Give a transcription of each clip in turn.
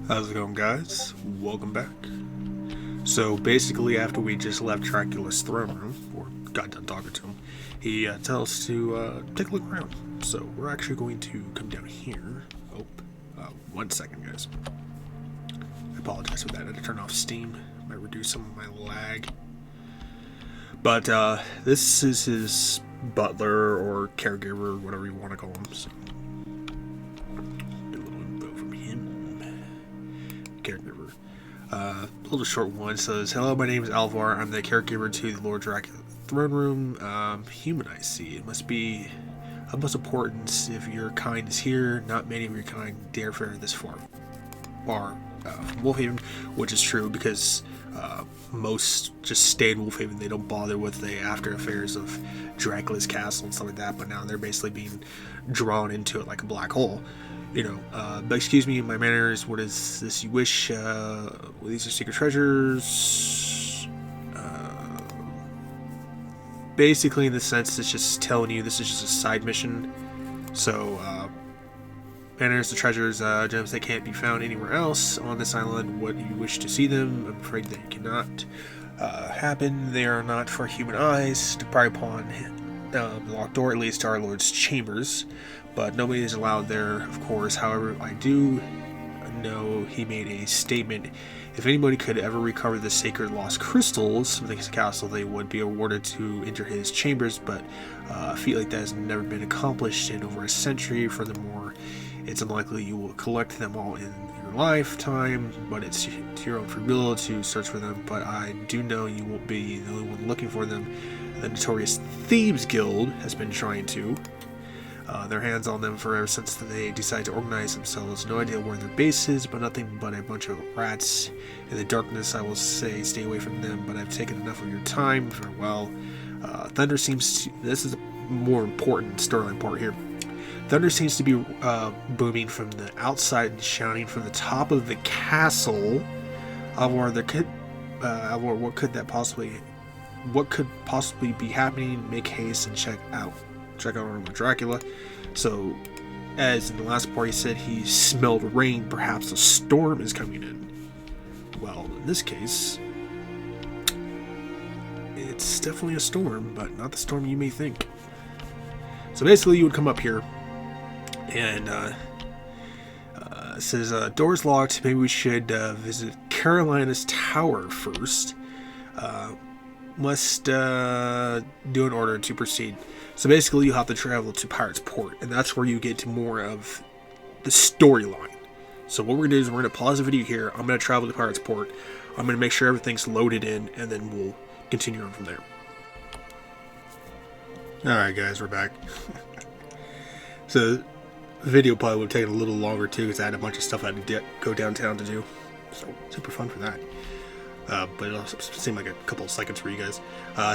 How's it going, guys? Welcome back. So basically, after we just left Dracula's throne room, or got done talking to him, he tells us to take a look around. So we're actually going to come down here. Oh, 1 second, guys. I apologize for that. I had to turn off Steam. Might reduce some of my lag. But this is his butler or caregiver, whatever you want to call him. So, get a little info from him. Caregiver. A little short one says, "Hello, my name is Alvar. I'm the caregiver to the Lord Dracula throne room. Human, I see. It must be of most importance if your kind is here. Not many of your kind dare fare this far from Wolfhaven," which is true because most just stay in Wolfhaven. They don't bother with the after affairs of Dracula's castle and stuff like that. But now they're basically being drawn into it like a black hole. But excuse me, my manners, what is this you wish? These are secret treasures. Basically, in the sense, it's just telling you this is just a side mission. So, manners, the treasures, gems that can't be found anywhere else on this island. What you wish to see them? I'm afraid that cannot happen. They are not for human eyes. Depart upon the locked door, at least to our Lord's chambers. But nobody is allowed there, of course. However, I do know he made a statement. If anybody could ever recover the sacred lost crystals from the castle, they would be awarded to enter his chambers. But a feat like that has never been accomplished in over a century. Furthermore, it's unlikely you will collect them all in your lifetime. But it's to your own free will to search for them. But I do know you won't be the only one looking for them. The notorious Thieves Guild has been trying to. Their hands on them forever since they decided to organize themselves. No idea where their base is, but nothing but a bunch of rats. In the darkness, I will say stay away from them, but I've taken enough of your time. Farewell. Thunder seems to... This is a more important storyline part here. Thunder seems to be booming from the outside and shouting from the top of the castle. Alvar, what could possibly be happening? Make haste and check out Dracula. So, as in the last part, he said he smelled rain. Perhaps a storm is coming in. Well, in this case, it's definitely a storm, but not the storm you may think. So basically, you would come up here, and it says, "Door's locked. Maybe we should visit Carolina's tower first. Must do an order to proceed." So basically, you have to travel to Pirate's Port, and that's where you get to more of the storyline. So what we're going to do is we're going to pause the video here. I'm going to travel to Pirate's Port. I'm going to make sure everything's loaded in, and then we'll continue on from there. Alright guys, we're back. So the video probably would have taken a little longer too, because I had a bunch of stuff I had to go downtown to do. So super fun for that. But it also seemed like a couple of seconds for you guys.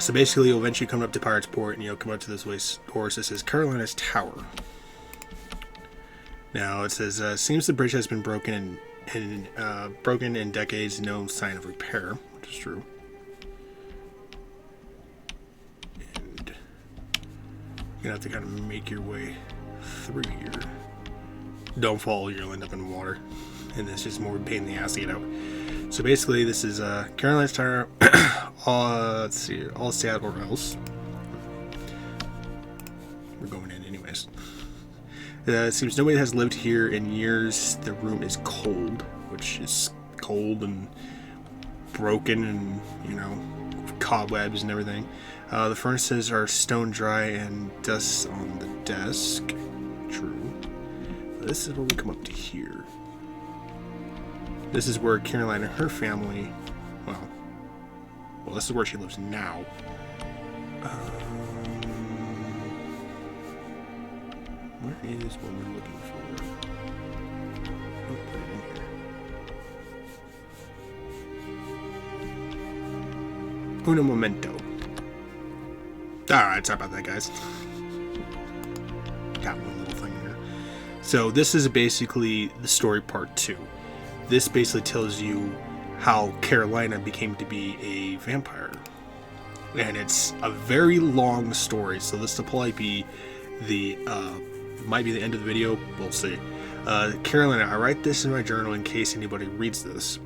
So basically, you'll eventually come up to Pirate's Port, and you'll come up to this place. Or this is Carolina's Tower. Now it says, "Seems the bridge has been broken in decades. No sign of repair," which is true. And you're gonna have to kind of make your way through here. Don't fall; you'll end up in water, and it's just more pain in the ass to get out. So basically, this is Carolina's Tower. Let's see here. All stay out or else. We're going in anyways. It seems nobody has lived here in years. The room is cold, which is cold and broken and, cobwebs and everything. The furnaces are stone dry and dust on the desk. True. This is when we come up to here. This is where Caroline and her family, well, this is where she lives now. Where is what we're looking for? Oh, put it in here. Uno momento. Alright, sorry about that, guys. Got one little thing here. So this is basically the story part 2. This basically tells you how Carolina became to be a vampire. And it's a very long story, so this will probably be might be the end of the video, we'll see. Carolina, I write this in my journal in case anybody reads this.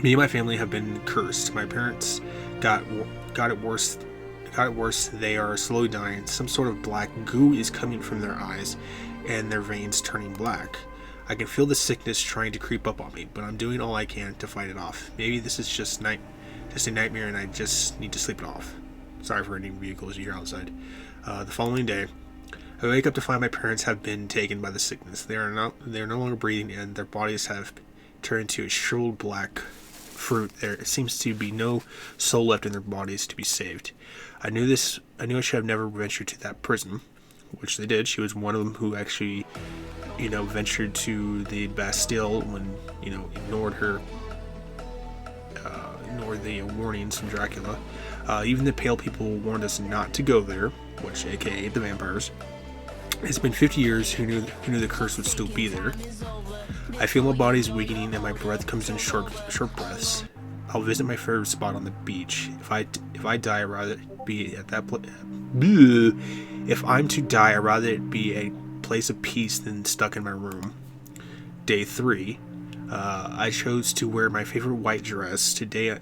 Me and my family have been cursed. My parents got it worse. They are slowly dying. Some sort of black goo is coming from their eyes, and their veins turning black. I can feel the sickness trying to creep up on me, but I'm doing all I can to fight it off. Maybe this is just a nightmare, and I just need to sleep it off. Sorry for any vehicles you hear outside. The following day, I wake up to find my parents have been taken by the sickness. They are no longer breathing, and their bodies have turned to a shriveled black fruit. There seems to be no soul left in their bodies to be saved. I knew I should have never ventured to that prison, which they did. She was one of them who actually, ventured to the Bastille when, ignored the warnings from Dracula. Even the pale people warned us not to go there, which, aka the vampires. It's been 50 years. Who knew the curse would still be there? I feel my body's weakening and my breath comes in short breaths. I'll visit my favorite spot on the beach. If I die, I'd rather be at that place. If I'm to die, I'd rather it be a place of peace than stuck in my room. Day 3. I chose to wear my favorite white dress. Today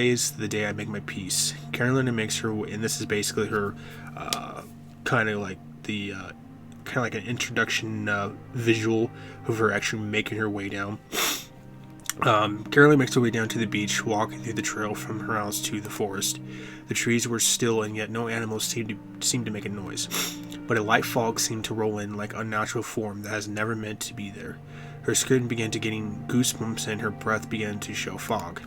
is the day I make my peace. Carolina makes her, and this is basically her, kind of like an introduction visual of her actually making her way down. Carolyn makes her way down to the beach, walking through the trail from her house to the forest. The trees were still, and yet no animals seemed to make a noise. But a light fog seemed to roll in like unnatural form that has never meant to be there. Her skin began to getting goosebumps, and her breath began to show fog.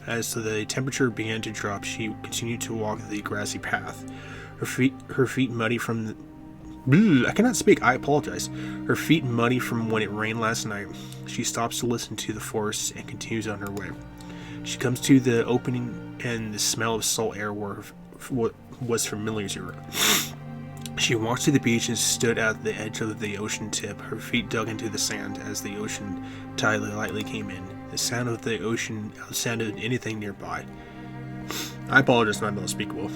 As the temperature began to drop, she continued to walk the grassy path. Her feet muddy from the I cannot speak, I apologize. Her feet muddy from when it rained last night. She stops to listen to the forest and continues on her way. She comes to the opening, and the smell of salt air was familiar to her. She walked to the beach and stood at the edge of the ocean tip. Her feet dug into the sand as the ocean tide lightly came in. The sound of the ocean outsounded anything nearby. I apologize, not unspeakable.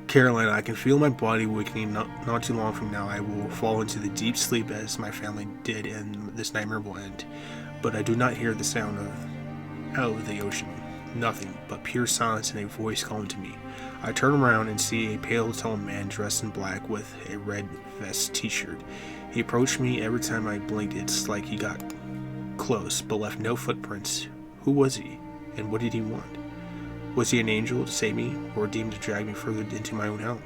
Carolina, I can feel my body weakening. Not too long from now, I will fall into the deep sleep as my family did, and this nightmare will end. But I do not hear the sound of the ocean. Nothing but pure silence and a voice calling to me. I turn around and see a pale, tall man dressed in black with a red vest t-shirt. He approached me. Every time I blinked, it's like he got close, but left no footprints. Who was he, and what did he want? Was he an angel to save me, or a demon to drag me further into my own hell?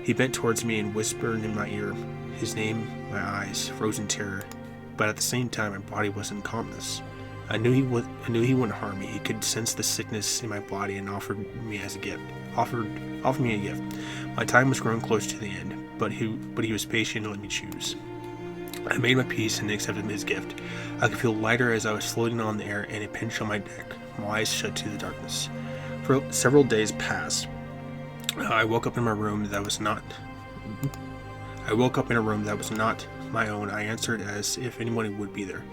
He bent towards me and whispered in my ear. His name, my eyes froze in terror, but at the same time, my body was in calmness. I knew he wouldn't harm me. He could sense the sickness in my body and offered me a gift. My time was growing close to the end, but he was patient and let me choose. I made my peace and accepted his gift. I could feel lighter as I was floating on the air, and a pinch on my neck. My eyes shut to the darkness. For several days passed. I woke up in a room that was not my own. I answered as if anyone would be there.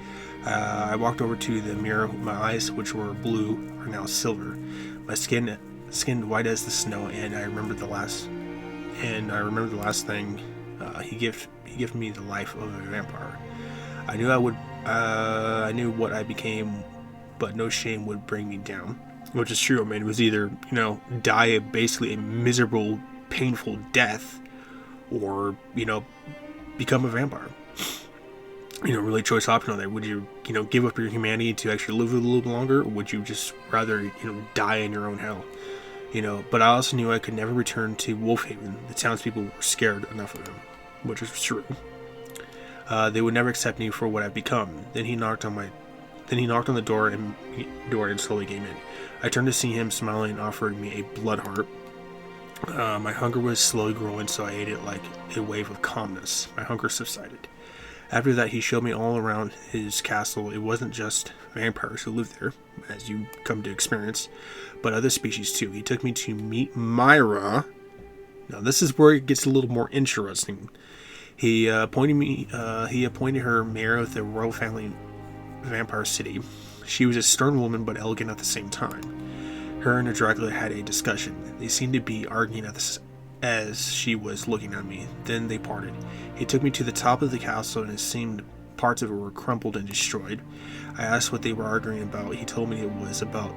I walked over to the mirror. My eyes, which were blue, are now silver. My skin white as the snow, and I remembered the last thing. He gifted me the life of a vampire. I knew what I became, but no shame would bring me down. Which is true. I mean, it was either, die basically a miserable, painful death, or, become a vampire. Really choice option on there. Would you, give up your humanity to actually live a little bit longer, or would you just rather, die in your own hell? But I also knew I could never return to Wolfhaven. The townspeople were scared enough of him, which is true. They would never accept me for what I've become. Then he knocked on the door and slowly came in. I turned to see him smiling and offered me a blood heart. My hunger was slowly growing, so I ate it like a wave of calmness. My hunger subsided. After that, he showed me all around his castle. It wasn't just vampires who lived there, as you come to experience, but other species too. He took me to meet Myra. Now this is where it gets a little more interesting. He appointed her mayor of the royal family vampire city. She was a stern woman but elegant at the same time. Her and Dracula had a discussion. They seemed to be arguing at as she was looking at me. Then they parted. He took me to the top of the castle, and it seemed parts of it were crumpled and destroyed. I asked what they were arguing about. He told me it was about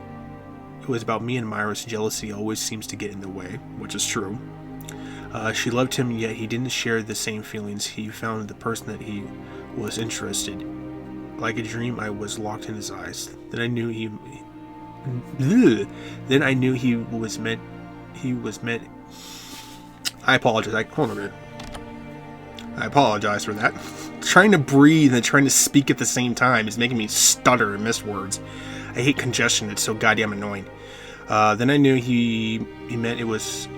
me and Myra's jealousy always seems to get in the way, which is true. She loved him, yet he didn't share the same feelings. He found the person that he was interested. Like a dream, I was locked in his eyes. Then I knew he was meant. I apologize. Hold on a minute. I apologize for that. Trying to breathe and trying to speak at the same time is making me stutter and miss words. I hate congestion. It's so goddamn annoying. Then I knew he meant it was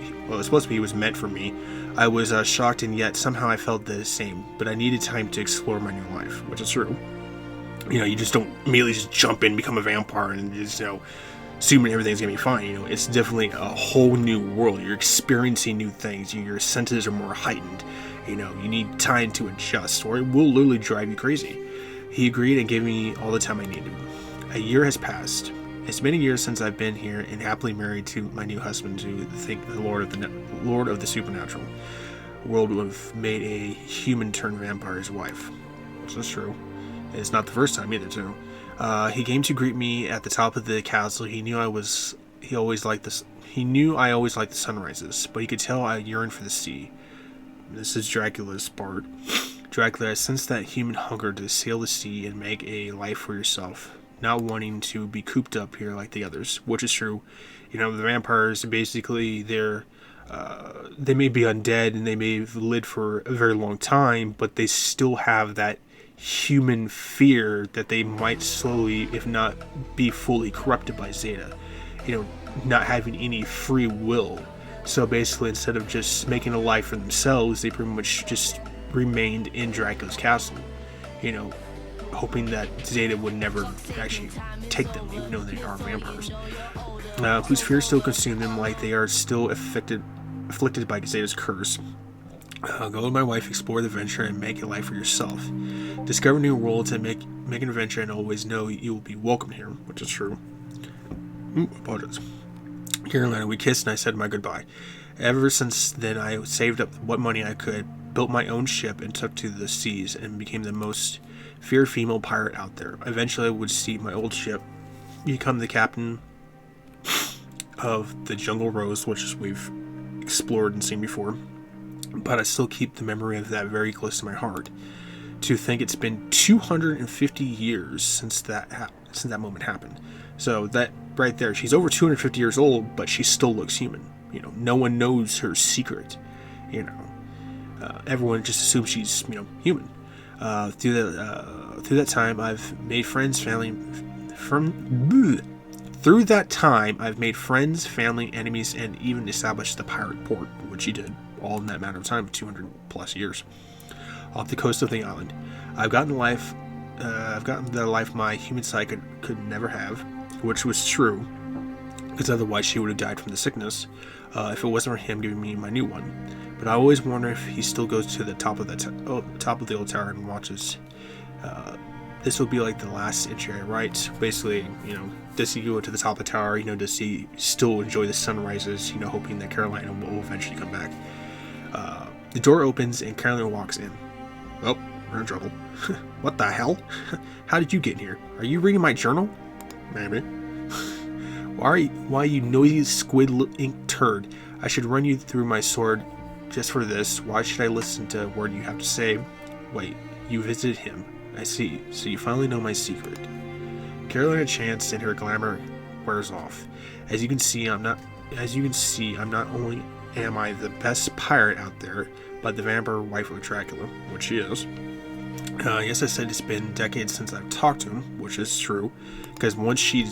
supposed to be. He was meant for me. I was shocked, and yet somehow I felt the same. But I needed time to explore my new life, which is true. You just don't immediately just jump in, become a vampire, and just assuming everything's gonna be fine. It's definitely a whole new world. You're experiencing new things. Your senses are more heightened. You need time to adjust, or it will literally drive you crazy. He agreed and gave me all the time I needed. A year has passed. It's been a year since I've been here and happily married to my new husband, to think the Lord of the supernatural world would have made a human turned vampire's wife. Which is true. It's not the first time either, too. He came to greet me at the top of the castle. He knew I always liked the sunrises, but he could tell I yearned for the sea. This is Dracula's part. Dracula sensed that human hunger to sail the sea and make a life for yourself, not wanting to be cooped up here like the others, which is true. The vampires, basically, they may be undead and they may have lived for a very long time, but they still have that human fear that they might slowly, if not be fully corrupted by Zeta. Not having any free will. So basically, instead of just making a life for themselves, they pretty much just remained in Dracula's castle, hoping that Zeta would never actually take them, even though they are vampires, whose fear still consume them, like they are still afflicted by Zeta's curse. Go with my wife, explore the adventure, and make a life for yourself. Discover new worlds and make an adventure, and always know you will be welcome here, which is true. Apologies. Carolina, we kissed and I said my goodbye. Ever since then, I saved up what money I could, built my own ship, and took to the seas, and became the most feared female pirate out there. Eventually, I would see my old ship, become the captain of the Jungle Rose, which we've explored and seen before. But I still keep the memory of that very close to my heart. To think it's been 250 years since that moment happened. So that right there, she's over 250 years old, but she still looks human. No one knows her secret. Everyone just assumes she's human. Through that time, I've made friends, family. Through that time, I've made friends, family, enemies, and even established the pirate port, which she did, all in that matter of time, 200 plus years, off the coast of the island. I've gotten the life my human side could never have, which was true, because otherwise she would have died from the sickness, if it wasn't for him giving me my new one. But I always wonder if he still goes to the top of the old tower and watches. This will be like the last entry I write. Basically, does he go to the top of the tower? Does he still enjoy the sunrises? Hoping that Carolina will eventually come back. The door opens and Carolina walks in. Well, we're in trouble. What the hell? How did you get in here? Are you reading my journal? Maybe. Why you noisy squid ink turd? I should run you through my sword just for this. Why should I listen to a word you have to say? Wait, you visited him. I see. So you finally know my secret. Carolina chants and her glamour wears off. As you can see, I'm not only am I the best pirate out there, but the vampire wife of Dracula, which she is. Yes, I said it's been decades since I've talked to him, which is true, because once she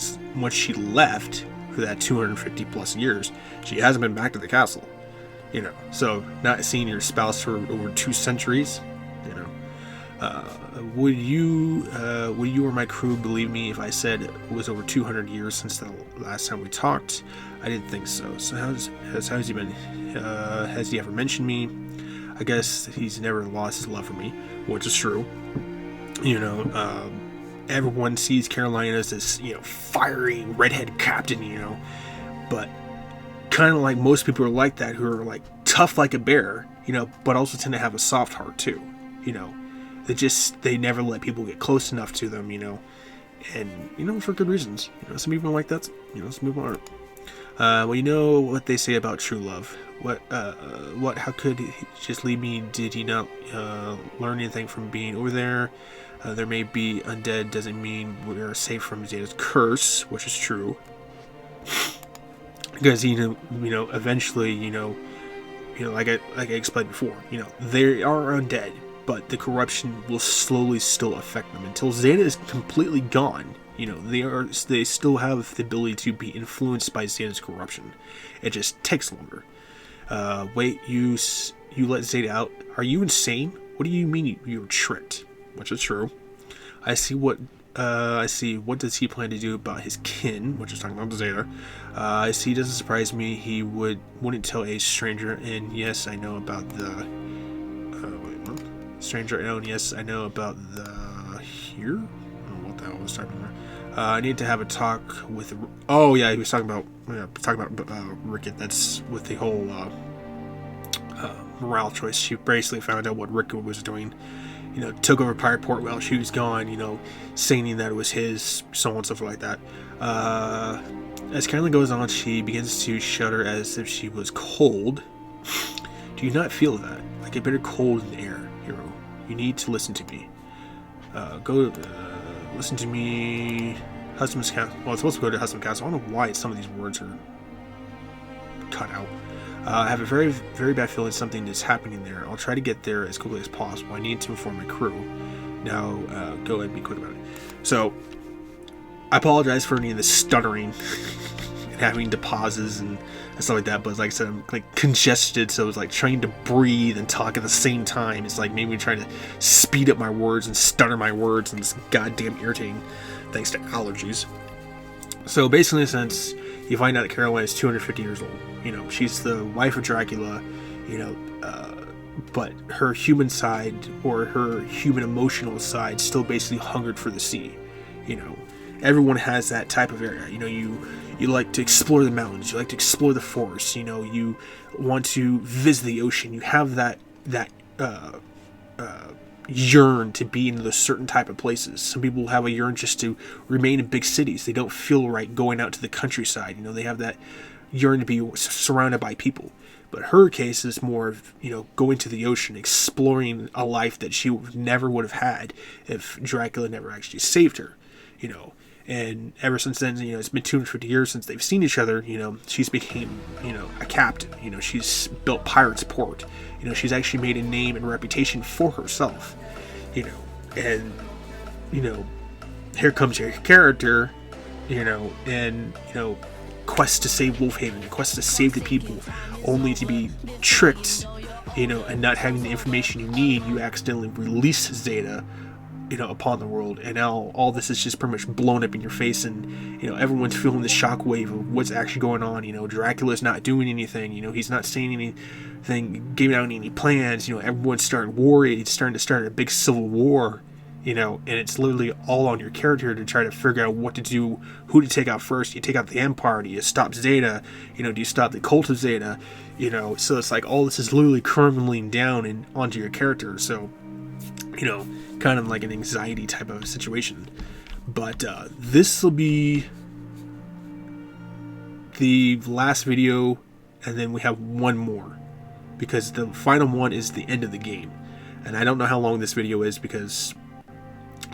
left for that 250 plus years, she hasn't been back to the castle. So not seeing your spouse for over 2 centuries, would you or my crew believe me if I said it was over 200 years since the last time we talked? I didn't think so. So how's he been? Has he ever mentioned me? I guess he's never lost his love for me, which is true. Everyone sees Carolina as this, fiery redhead captain, but kind of like most people are like that, who are like tough like a bear, but also tend to have a soft heart too. They never let people get close enough to them, and for good reasons. Some people like that, some people aren't. Well, you know what they say about true love. How could he just leave me? Did he not learn anything from being over there? There may be undead, doesn't mean we're safe from Zeta's curse, which is true. Because eventually, like I explained before, they are undead, but the corruption will slowly still affect them until Zeta is completely gone. They still have the ability to be influenced by Zeta's corruption. It just takes longer. Wait, you let Zeta out? Are you insane? What do you mean you were tricked? Which is true. I see. What does he plan to do about his kin? Which is talking about Zeta. I see. Doesn't surprise me. He wouldn't tell a stranger. And yes, I know about the stranger. And yes, I know about the here. I don't know what the hell was talking about. I need to have a talk with. Oh yeah, he was talking about Rickett. That's with the whole morale choice. She basically found out what Rickett was doing. Took over Pirate Port while she was gone. Saying that it was his, so on and so forth like that. As Carolyn goes on, she begins to shudder as if she was cold. Do you not feel that? Like a bitter cold in the air, hero. You need to listen to me. Listen to me. Husband's Castle. Well, it's supposed to go to Husband's Castle. I don't know why some of these words are cut out. I have a very, very bad feeling something is happening there. I'll try to get there as quickly as possible. I need to inform my crew. Now, go and be quick about it. So, I apologize for any of the stuttering and having to pauses and stuff like that. But like I said, I'm like congested, so it's like trying to breathe and talk at the same time. It's like maybe trying to speed up my words and stutter my words, and it's goddamn irritating, thanks to allergies. So basically, since you find out that Caroline is 250 years old, she's the wife of Dracula, but her human side or her human emotional side still basically hungered for the sea. Everyone has that type of area. You like to explore the mountains, you like to explore the forest, you want to visit the ocean. You have that yearn to be in those certain type of places. Some people have a yearn just to remain in big cities. They don't feel right going out to the countryside. They have that yearn to be surrounded by people. But her case is more of, going to the ocean, exploring a life that she never would have had if Dracula never actually saved her, And ever since then, it's been 250 years since they've seen each other. She's became, a captain. She's built Pirate's Port. She's actually made a name and reputation for herself. And, here comes your character, and, quest to save Wolfhaven, quest to save the people, only to be tricked, and not having the information you need. You accidentally release Zeta, upon the world, and now all this is just pretty much blown up in your face, and everyone's feeling the shockwave of what's actually going on. Dracula's not doing anything. He's not saying anything, giving out any plans. Everyone's starting worried. It's starting to start a big civil war. And it's literally all on your character to try to figure out what to do, who to take out first. Do you take out the Empire? Do you stop Zeta? Do you stop the cult of Zeta? So it's like all this is literally crumbling down and onto your character. So, kind of like an anxiety type of situation. But this will be the last video, and then we have one more, because the final one is the end of the game. And I don't know how long this video is, because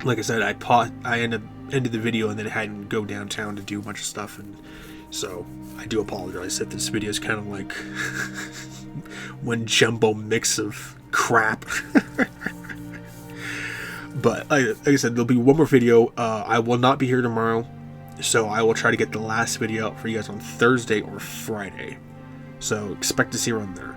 like I said, I ended the video and then had to go downtown to do a bunch of stuff, and so I do apologize if this video is kind of like one jumbo mix of crap. But like I said, there'll be one more video. I will not be here tomorrow, so I will try to get the last video out for you guys on Thursday or Friday. So expect to see around there.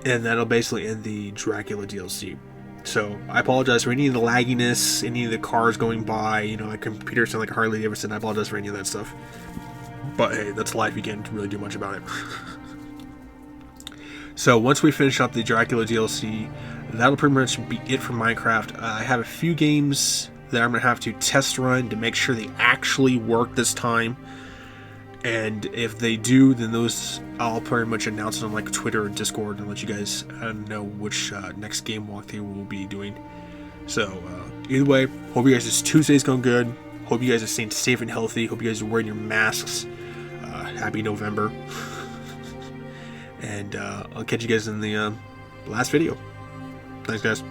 And that'll basically end the Dracula DLC. So I apologize for any of the lagginess, any of the cars going by. My computer sounds like a Harley Davidson. I apologize for any of that stuff. But hey, that's life. You can't really do much about it. So once we finish up the Dracula DLC, that'll pretty much be it for Minecraft. I have a few games that I'm going to have to test run to make sure they actually work this time. And if they do, then those I'll pretty much announce it on like Twitter or Discord and let you guys know which next game walkthrough we'll be doing. So either way, hope you guys' Tuesday's going good. Hope you guys are staying safe and healthy. Hope you guys are wearing your masks. Happy November. And I'll catch you guys in the last video. Thanks, guys.